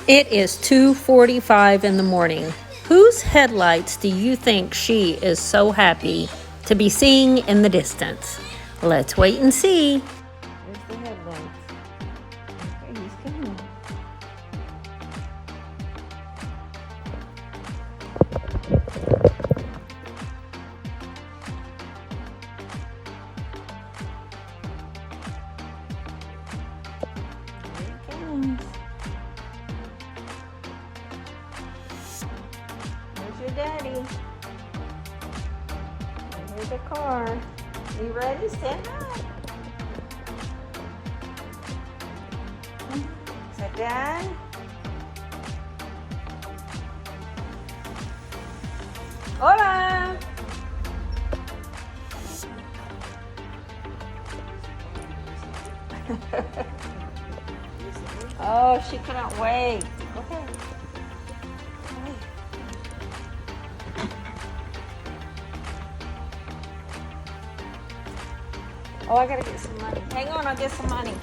It is 2:45 in the morning. Whose headlights do you think she is so happy to be seeing in the distance? Let's wait and see. There's the headlights. Okay, he's coming. Here he comes. There's your daddy. And here's the car. You ready? Stand up. Sit down. Hola. Oh, she couldn't wait. Okay. Oh, I gotta get some money. Hang on, I'll get some money.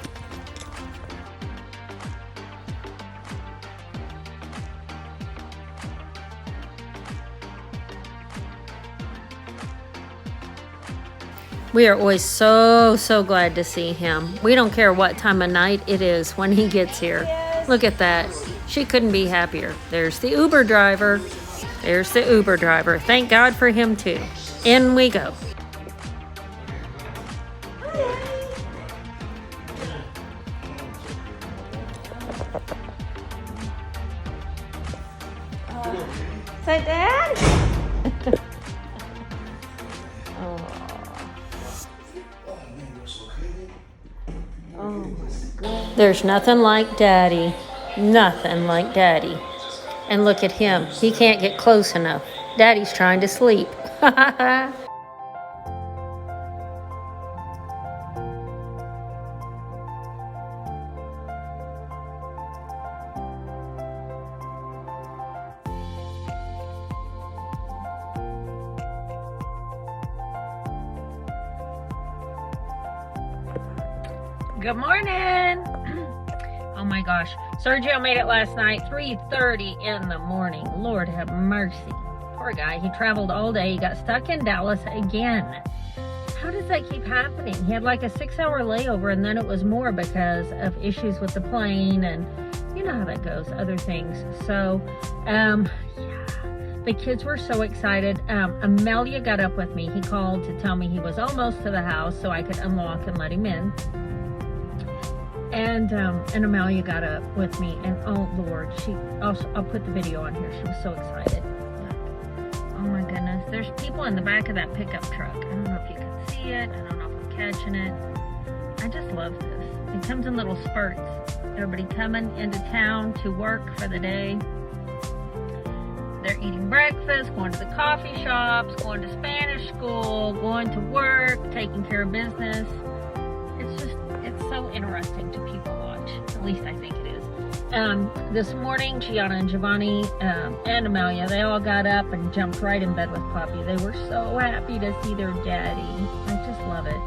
We are always so glad to see him. We don't care what time of night it is when he gets here. Look at that. She couldn't be happier. There's the Uber driver. There's the Uber driver. Thank God for him too. In we go. Say, Dad? There's nothing like Daddy. Nothing like Daddy. And look at him. He can't get close enough. Daddy's trying to sleep. Good morning. Oh my gosh. Sergio made it last night, 3:30 in the morning. Lord have mercy. Poor guy. He traveled all day. He got stuck in Dallas again. How does that keep happening? He had like a 6-hour layover and then it was more because of issues with the plane and you know how that goes, other things. So, yeah. The kids were so excited. Amelia got up with me. He called to tell me he was almost to the house so I could unlock and let him in. And Amelia got up with me, and oh Lord, I'll put the video on here. She was so excited. Oh my goodness, there's people in the back of that pickup truck. I don't know if you can see it. I don't know if I'm catching it. I just love this. It comes in little spurts. Everybody coming into town to work for the day. They're eating breakfast, going to the coffee shops, going to Spanish school, going to work, taking care of business. It's so interesting to people watch. At least I think it is. This morning, Gianna and Giovanni and Amelia, they all got up and jumped right in bed with Poppy. They were so happy to see their daddy. I just love it.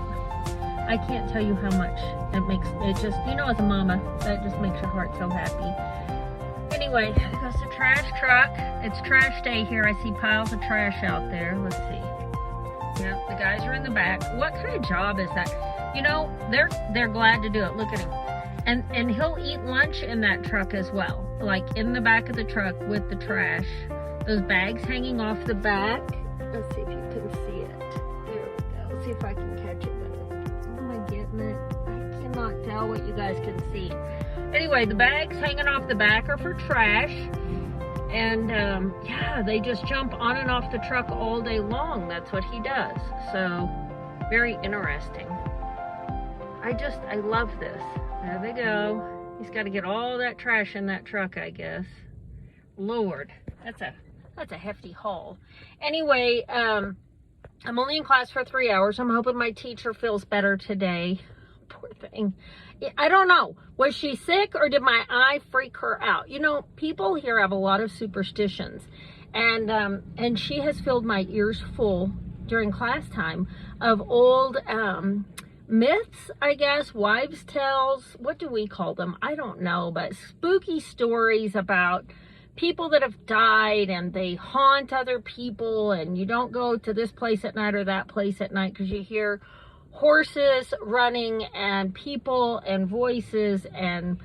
I can't tell you how much it makes, it just, you know, as a mama, that just makes your heart so happy. Anyway, there goes the trash truck. It's trash day here. I see piles of trash out there. Let's see. Yep, the guys are in the back. What kind of job is that? You know, they're glad to do it. Look at him. And he'll eat lunch in that truck as well. Like in the back of the truck with the trash. Those bags hanging off the back. Let's see if you can see it. There we go. Let's see if I can catch it better. Am I getting it? I cannot tell what you guys can see. Anyway, the bags hanging off the back are for trash. And yeah, they just jump on and off the truck all day long. That's what he does. So, very interesting. I love this. There they go. He's got to get all that trash in that truck, I guess. Lord, that's a hefty haul. Anyway, I'm only in class for 3 hours. I'm hoping my teacher feels better today. Poor thing. I don't know. Was she sick or did my eye freak her out? You know, people here have a lot of superstitions. And she has filled my ears full during class time of old myths, I guess, wives' tales. What do we call them? I don't know, but spooky stories about people that have died and they haunt other people, and you don't go to this place at night or that place at night because you hear horses running and people and voices and,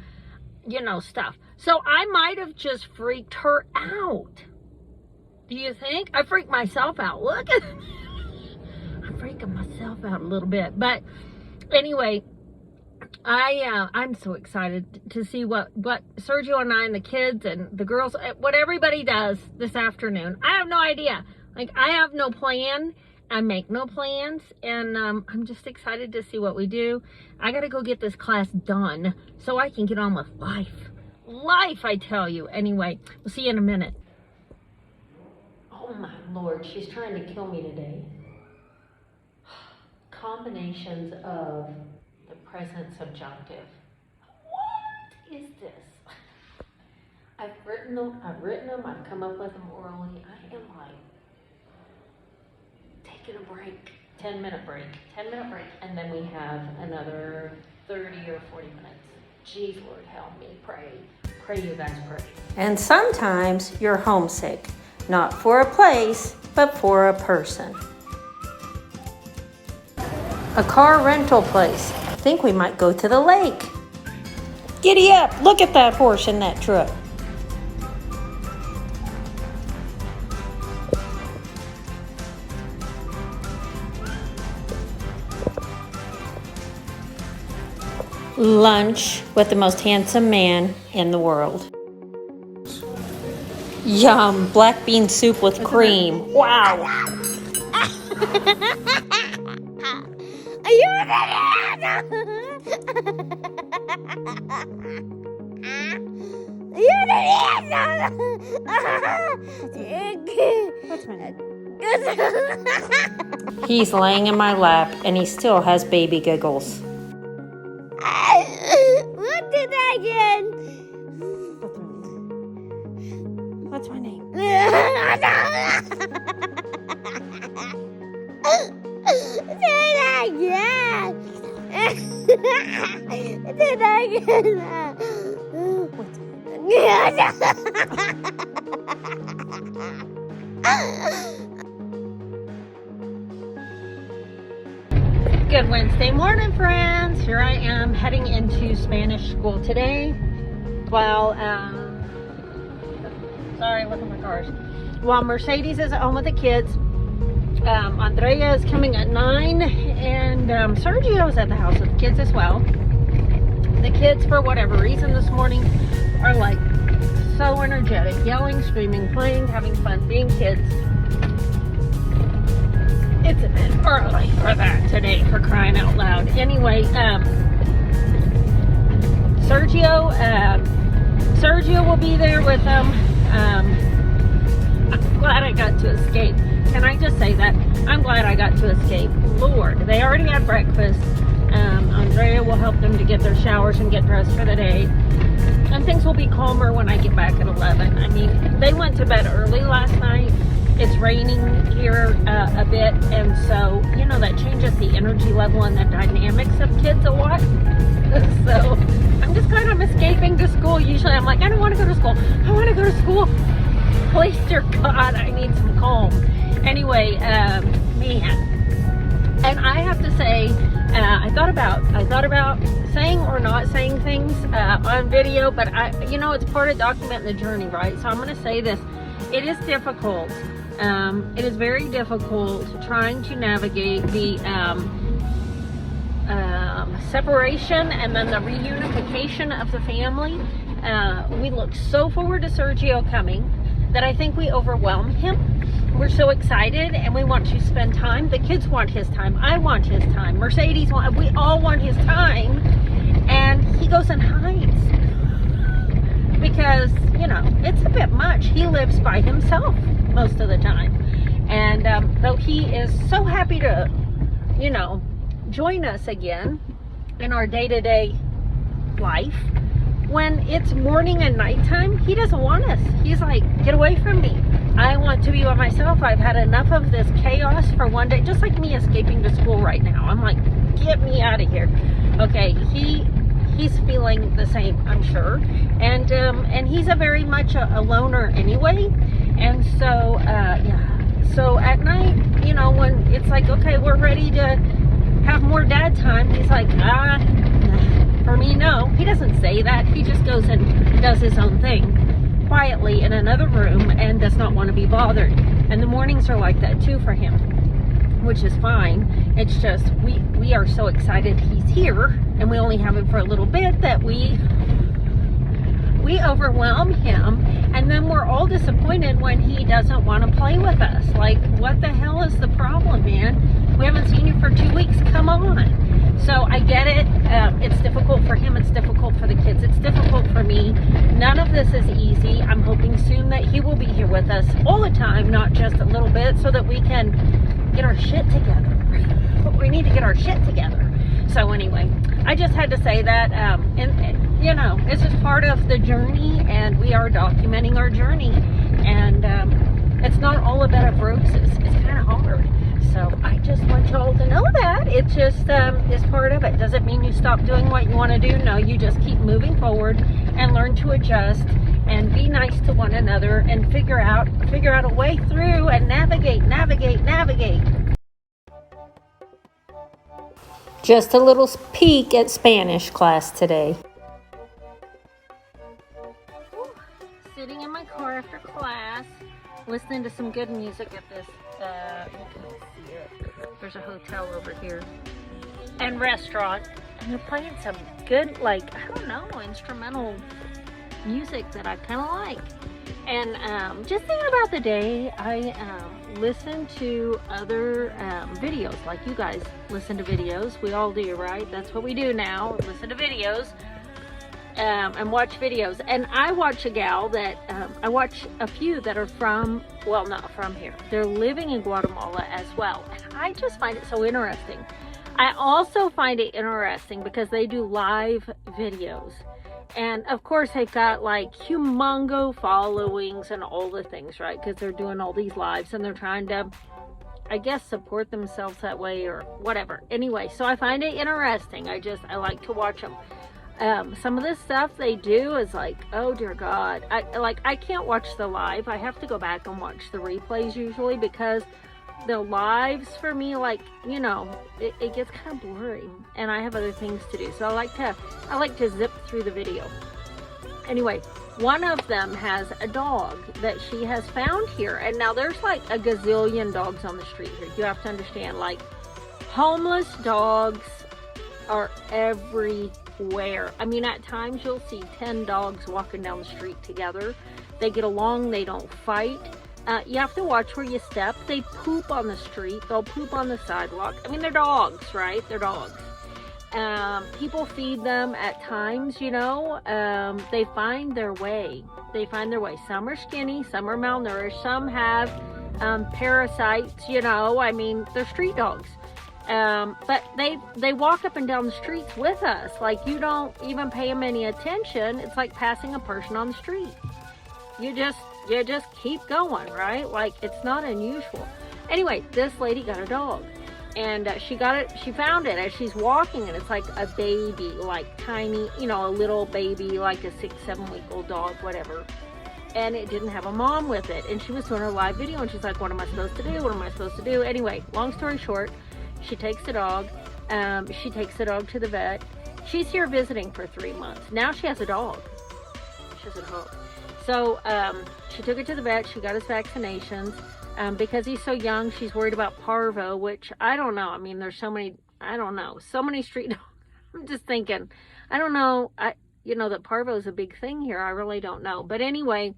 you know, stuff. So I might have just freaked her out. Do you think? I freaked myself out. Look at I'm freaking myself out a little bit. But anyway, I'm so excited to see what Sergio and I and the kids and the girls, what everybody does this afternoon. I have no idea. Like, I have no plan. I make no plans, and I'm just excited to see what we do. I got to go get this class done so I can get on with life. Life, I tell you. Anyway, we'll see you in a minute. Oh my Lord, she's trying to kill me today. Combinations of the present subjunctive. What is this? I've written them, I've come up with them orally. I am like taking a break, 10-minute break, and then we have another 30 or 40 minutes. Jeez, Lord, help me, pray, you guys pray. And sometimes you're homesick, not for a place, but for a person. A car rental place. I think we might go to the lake. Giddy up, look at that horse in that truck. Lunch with the most handsome man in the world. Yum, black bean soup with cream. Wow. He's laying in my lap and he still has baby giggles. What did I get? What's my name? Did I get? Did I get? Good Wednesday morning, friends. Here I am heading into Spanish school today. While, sorry, look at my cars. While Mercedes is at home with the kids, Andrea is coming at 9, and Sergio is at the house with the kids as well. The kids, for whatever reason this morning, are like so energetic, yelling, screaming, playing, having fun, being kids. It's a bit early for that today, for crying out loud. Anyway, Sergio will be there with them. I'm glad I got to escape. Can I just say that? I'm glad I got to escape. Lord, they already had breakfast. Andrea will help them to get their showers and get dressed for the day. And things will be calmer when I get back at 11. I mean, they went to bed early last night. It's raining here a bit, and so, you know, that changes the energy level and the dynamics of kids a lot. So I'm just kind of escaping to school. Usually I'm like, I don't want to go to school. I want to go to school. Please, dear God, I need some calm. Anyway, man. And I have to say, I thought about saying or not saying things on video, but you know, it's part of documenting the journey, right? So I'm going to say this. It is difficult. It is very difficult trying to navigate the separation and then the reunification of the family. We look so forward to Sergio coming that I think we overwhelm him. We're so excited and we want to spend time. The kids want his time. I want his time. Mercedes we all want his time. And he goes and hides. Because, you know, it's a bit much. He lives by himself most of the time. And though he is so happy to, you know, join us again in our day-to-day life, when it's morning and nighttime, he doesn't want us. He's like, get away from me. I want to be by myself. I've had enough of this chaos for one day. Just like me escaping to school right now. I'm like, get me out of here. Okay, he's feeling the same, I'm sure, and he's a very much a loner anyway, and so yeah. So at night, you know, when it's like, okay, we're ready to have more dad time, he's like, for me, no. He doesn't say that. He just goes and does his own thing quietly in another room and does not want to be bothered. And the mornings are like that too for him, which is fine. It's just we are so excited he's here, and we only have him for a little bit that we overwhelm him, and then we're all disappointed when he doesn't want to play with us. Like, what the hell is the problem, man? We haven't seen you for 2 weeks. Come on. So I get it. It's difficult for him. It's difficult for the kids. It's difficult for me. None of this is easy. I'm hoping soon that he will be here with us all the time, not just a little bit, so that we can get our shit together. We need to get our shit together. So anyway, I just had to say that, and you know, this is part of the journey, and we are documenting our journey, and it's not all a bed of roses. It's kind of hard. So I just want y'all to know that it's just it's part of it. Doesn't mean you stop doing what you want to do. No, you just keep moving forward and learn to adjust and be nice to one another and figure out a way through and navigate. Just a little peek at Spanish class today. Sitting in my car after class, listening to some good music at this, you can't see it. There's a hotel over here and restaurant, and they're playing some good, like, I don't know, instrumental music that I kind of like. And just thinking about the day, I listen to other videos, like you guys listen to videos. We all do, right? That's what we do now, listen to videos and watch videos. And I watch a gal that, I watch a few that are from, well, not from here. They're living in Guatemala as well. And I just find it so interesting. I also find it interesting because they do live videos. And of course they've got like humongo followings and all the things, right? Because they're doing all these lives and they're trying to, I guess, support themselves that way or whatever. Anyway, so I find it interesting. I like to watch them. Some of the stuff they do is like, oh dear God. I can't watch the live. I have to go back and watch the replays usually, because the lives for me, like, you know, it gets kind of blurry and I have other things to do. So I like to zip through the video. Anyway, one of them has a dog that she has found here. And now there's like a gazillion dogs on the street here. You have to understand, like, homeless dogs are everywhere. I mean, at times you'll see 10 dogs walking down the street together. They get along, they don't fight. You have to watch where you step. They poop on the street. They'll poop on the sidewalk. I mean, they're dogs, right? They're dogs. People feed them at times, you know. They find their way. Some are skinny, some are malnourished, some have parasites, you know. I mean, they're street dogs. But they walk up and down the streets with us. Like, you don't even pay them any attention. It's like passing a person on the street. You just keep going, right? Like, it's not unusual. Anyway, this lady got a dog, and she found it as she's walking, and it's like a baby, like tiny, you know, a little baby, like a 6-7 week old dog, whatever. And it didn't have a mom with it. And she was doing her live video, and she's like, what am I supposed to do? Anyway, long story short, she takes the dog. She takes the dog to the vet. She's here visiting for 3 months. Now she has a dog. So she took it to the vet. She got his vaccinations. Because he's so young, she's worried about parvo, which I don't know. I mean, there's so many street dogs. I'm just thinking, I don't know. You know, that parvo is a big thing here. I really don't know. But anyway,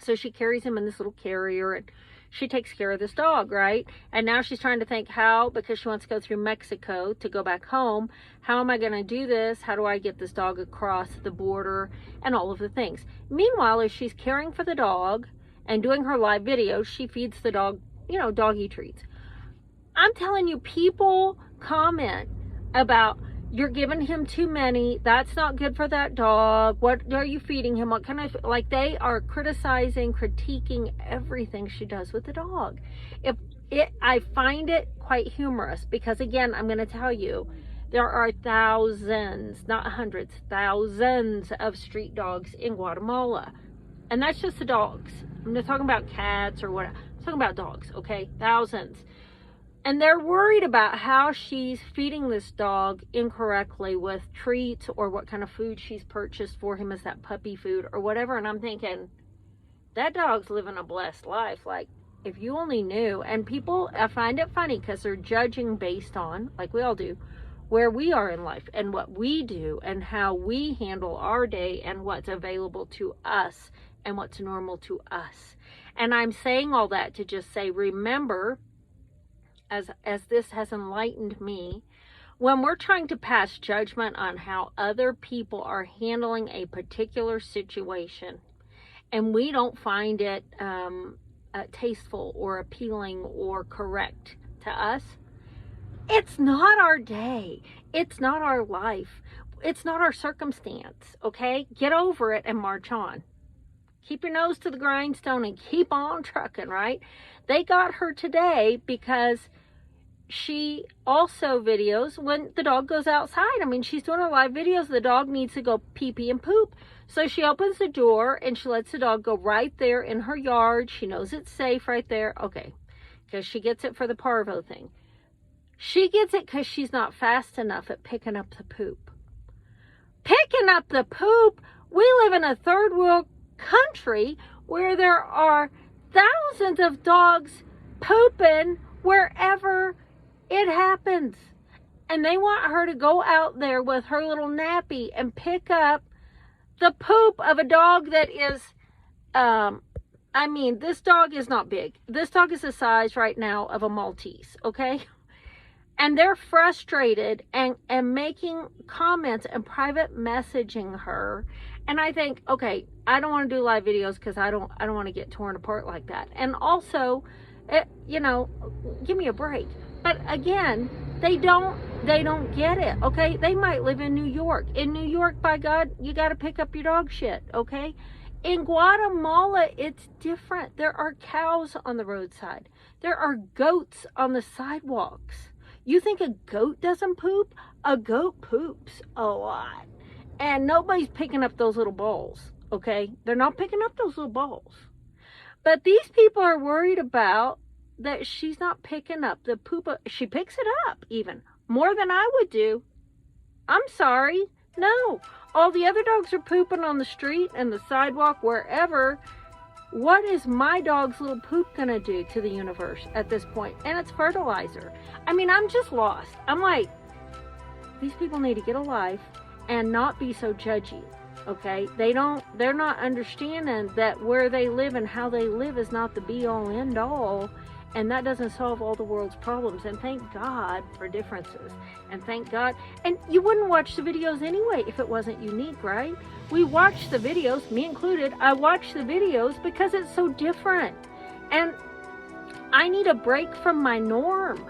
so she carries him in this little carrier, and she takes care of this dog, right? And now she's trying to think how, because she wants to go through Mexico to go back home. How am I going to do this? How do I get this dog across the border? And all of the things. Meanwhile, as she's caring for the dog and doing her live videos, she feeds the dog, you know, doggy treats. I'm telling you, people comment about, you're giving him too many. That's not good for that dog. What are you feeding him? What kind of, like, they are criticizing, critiquing everything she does with the dog. I find it quite humorous because, again, I'm going to tell you, there are thousands, not hundreds, thousands of street dogs in Guatemala. And that's just the dogs. I'm not talking about cats or what. I'm talking about dogs, okay? Thousands. And they're worried about how she's feeding this dog incorrectly with treats or what kind of food she's purchased for him as that puppy food or whatever. And I'm thinking, that dog's living a blessed life. Like, if you only knew. And people, I find it funny because they're judging based on, like we all do, where we are in life and what we do and how we handle our day and what's available to us and what's normal to us. And I'm saying all that to just say, remember, as this has enlightened me, when we're trying to pass judgment on how other people are handling a particular situation and we don't find it tasteful or appealing or correct to us, it's not our day. It's not our life. It's not our circumstance, okay? Get over it and march on. Keep your nose to the grindstone and keep on trucking, right? They got her today because she also videos when the dog goes outside. I mean, she's doing her live videos. The dog needs to go pee-pee and poop. So she opens the door and she lets the dog go right there in her yard. She knows it's safe right there. Okay, because she gets it for the parvo thing. She gets it because she's not fast enough at picking up the poop. Picking up the poop? We live in a third world country where there are thousands of dogs pooping wherever it happens. And they want her to go out there with her little nappy and pick up the poop of a dog that is, I mean, this dog is not big. This dog is the size right now of a Maltese, okay? And they're frustrated and making comments and private messaging her. And I think, okay, I don't want to do live videos because I don't want to get torn apart like that. And also, you know, give me a break. But again, they don't get it, okay? They might live in New York. In New York, by God, you got to pick up your dog shit, okay? In Guatemala, it's different. There are cows on the roadside. There are goats on the sidewalks. You think a goat doesn't poop? A goat poops a lot. And nobody's picking up those little balls, okay? They're not picking up those little balls. But these people are worried about that she's not picking up the poop. She picks it up even more than I would do. I'm sorry. No. All the other dogs are pooping on the street and the sidewalk, wherever. What is my dog's little poop going to do to the universe at this point? And it's fertilizer. I mean, I'm just lost. I'm like, these people need to get a life and not be so judgy, okay? They're not understanding that where they live and how they live is not the be-all, end-all, and that doesn't solve all the world's problems. And thank God for differences. And thank God. And you wouldn't watch the videos anyway if it wasn't unique, right? We watch the videos, me included. I watch the videos because it's so different. And I need a break from my norm.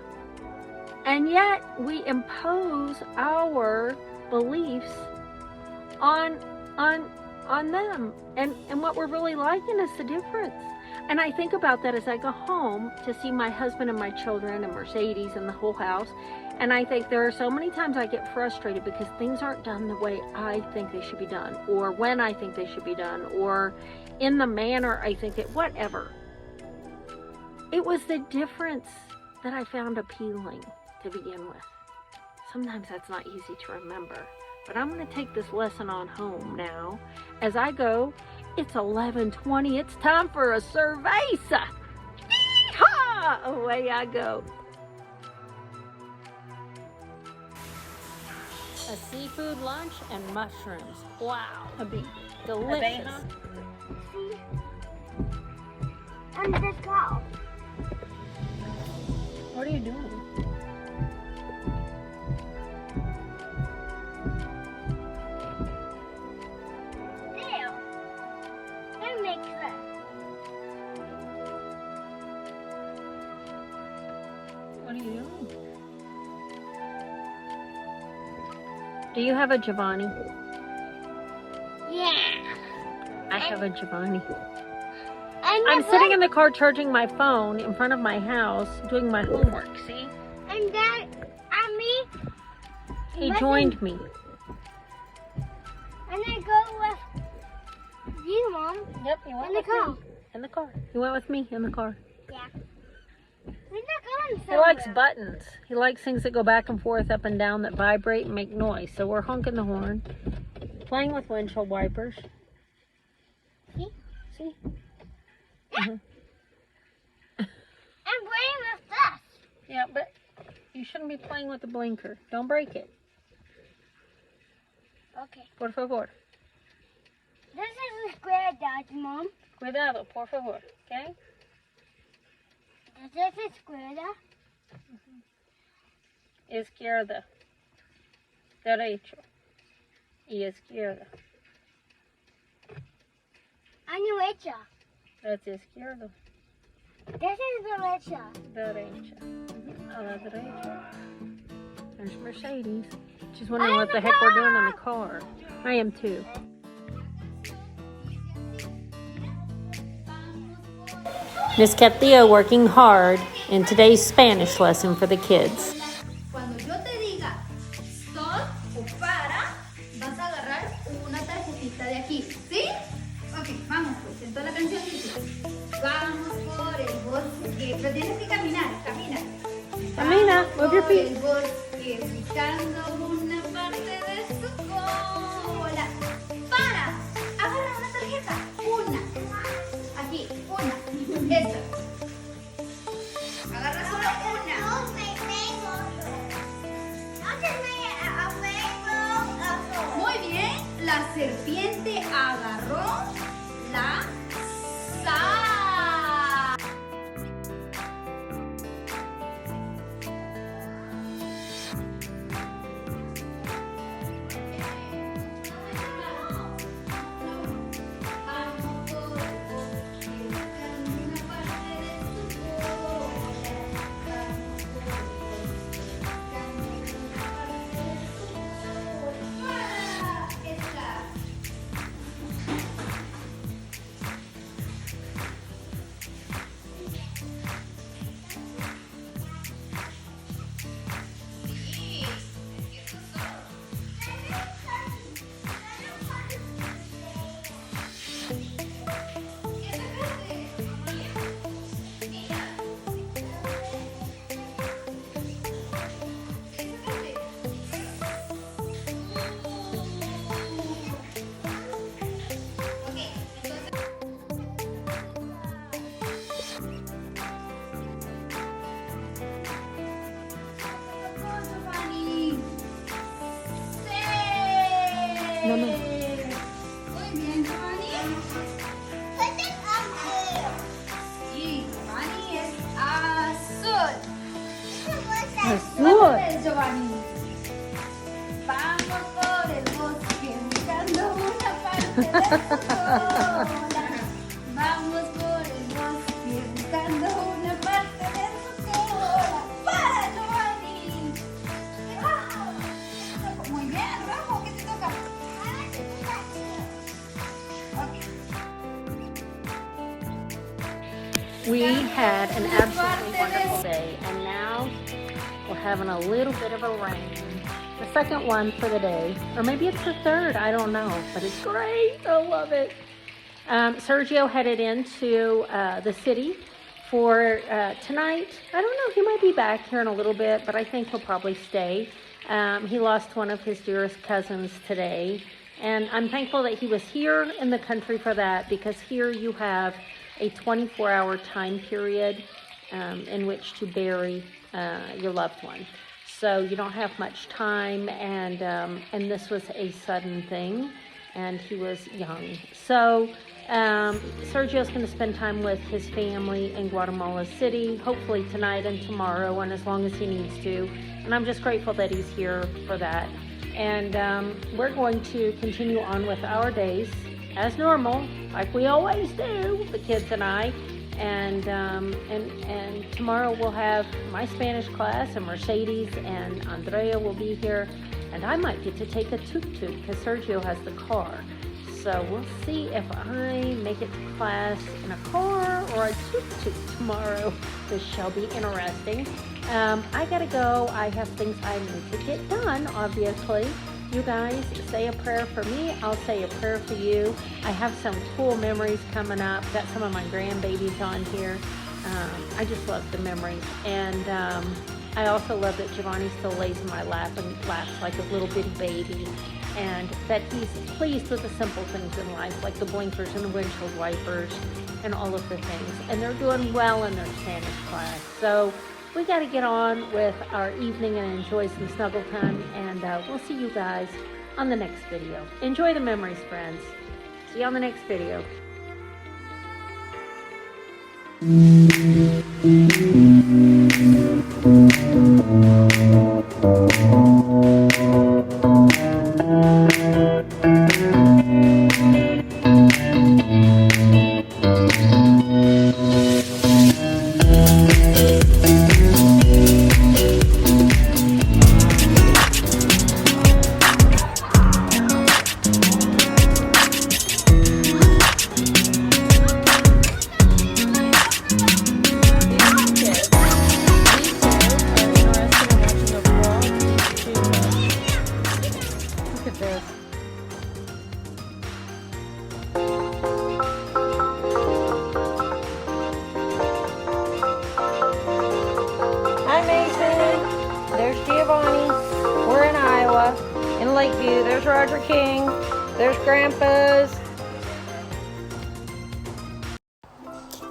And yet we impose our beliefs on them. And what we're really liking is the difference. And I think about that as I go home to see my husband and my children and Mercedes and the whole house. And I think there are so many times I get frustrated because things aren't done the way I think they should be done, or when I think they should be done, or in the manner I think it, whatever. It was the difference that I found appealing to begin with. Sometimes that's not easy to remember. But I'm going to take this lesson on home now. As I go, it's 11:20. It's time for a cerveza. Yeehaw! Away I go. A seafood lunch and mushrooms. Wow. Delicious. And this cow. What are you doing? What are you doing? Do you have a Giovanni? Yeah. I have a Giovanni. I'm I'm sitting in the car charging my phone in front of my house doing my homework, see? And Dad, and me, He Listen. joined me. and I go with you, Mom, Yep, he went in the with car. me. In the car. He went with me in the car. Yeah. We're not going He somewhere. likes buttons. He likes things that go back and forth, up and down, that vibrate and make noise. So we're honking the horn, playing with windshield wipers. See? See? I'm playing with this. Yeah, but you shouldn't be playing with the blinker. Don't break it. Okay. Por favor. This is a square, Dad, Mom. Cuidado, por favor. Okay? This is a square, Dad. Izquierda. Derecho. Y izquierda. And derecha. That's izquierdo. This is derecha. Derecha. A la derecha. There's Mercedes. She's wondering what the heck we're doing in the car. I am too. Miss Katia working hard in today's Spanish lesson for the kids. Cuando yo te diga stop o para, vas a agarrar una tarjetita de aquí, ¿sí? Ok, vamos pues, entonces la canción dice, vamos por el bosque, pero tienes que caminar, camina. Camina, move your Por el feet. bosque, buscando una parte de su cola. Para, agarra una tarjeta, una, aquí, una, esta. Agarra solo una. Muy bien, la serpiente agarró la sal. Vamos por el bosque, buscando una parte de su cola. Vamos por el bosque, buscando una parte de su cola. ¡Para! Esta. Sí, esos son. Esa parte, María. Mira. Esa parte. Ok, entonces. Giovanni. ¡Sí! No, no. Muy bien, Giovanni. Sí, Giovanni es azul. Azul. Otra vez, Giovanni. Vamos por el bosque buscando una parte de su cola. Vamos por el bosque buscando una parte de su cola. ¡Para, Giovanni! Muy bien, Rafa, ¿qué te toca? Ok. We had an absolutely wonderful day, and now we're having a little bit of a rain. The second one for the day, or maybe it's the third, I don't know, but it's great. I love it. Sergio headed into the city for tonight. I don't know, he might be back here in a little bit, but I think he'll probably stay. He lost one of his dearest cousins today, and I'm thankful that he was here in the country for that, because here you have a 24-hour time period in which to bury your loved one. So you don't have much time, and this was a sudden thing, and he was young. So Sergio's going to spend time with his family in Guatemala City, hopefully tonight and tomorrow, and as long as he needs to. And I'm just grateful that he's here for that. And we're going to continue on with our days as normal, like we always do, the kids and I. And tomorrow we'll have my Spanish class, and Mercedes and Andrea will be here, and I might get to take a tuk-tuk because Sergio has the car. So we'll see if I make it to class in a car or a tuk-tuk tomorrow. This shall be interesting. I gotta go. I have things I need to get done, obviously. You guys say a prayer for me. I'll say a prayer for you. I have some cool memories coming up. Got some of my grandbabies on here. I just love the memories. And I also love that Giovanni still lays in my lap and laughs like a little bitty baby. And that he's pleased with the simple things in life, like the blinkers and the windshield wipers and all of the things. And they're doing well in their Spanish class. So we got to get on with our evening and enjoy some snuggle time. And we'll see you guys on the next video. Enjoy the memories, friends. See you on the next video. Hi Mason, there's Giovanni, we're in Iowa, in Lakeview, there's Roger King, there's Grandpa's.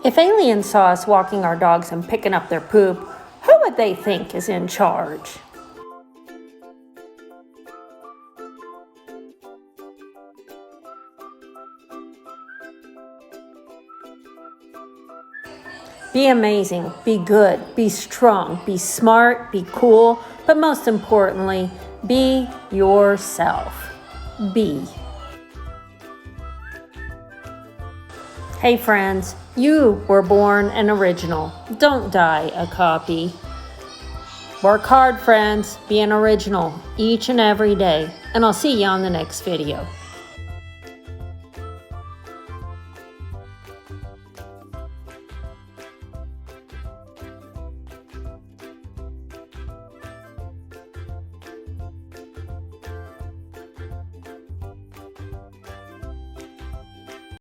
If aliens saw us walking our dogs and picking up their poop, who would they think is in charge? Be amazing, be good, be strong, be smart, be cool, but most importantly, be yourself. Be. Hey friends, you were born an original. Don't die a copy. Work hard, friends. Be an original each and every day. And I'll see you on the next video.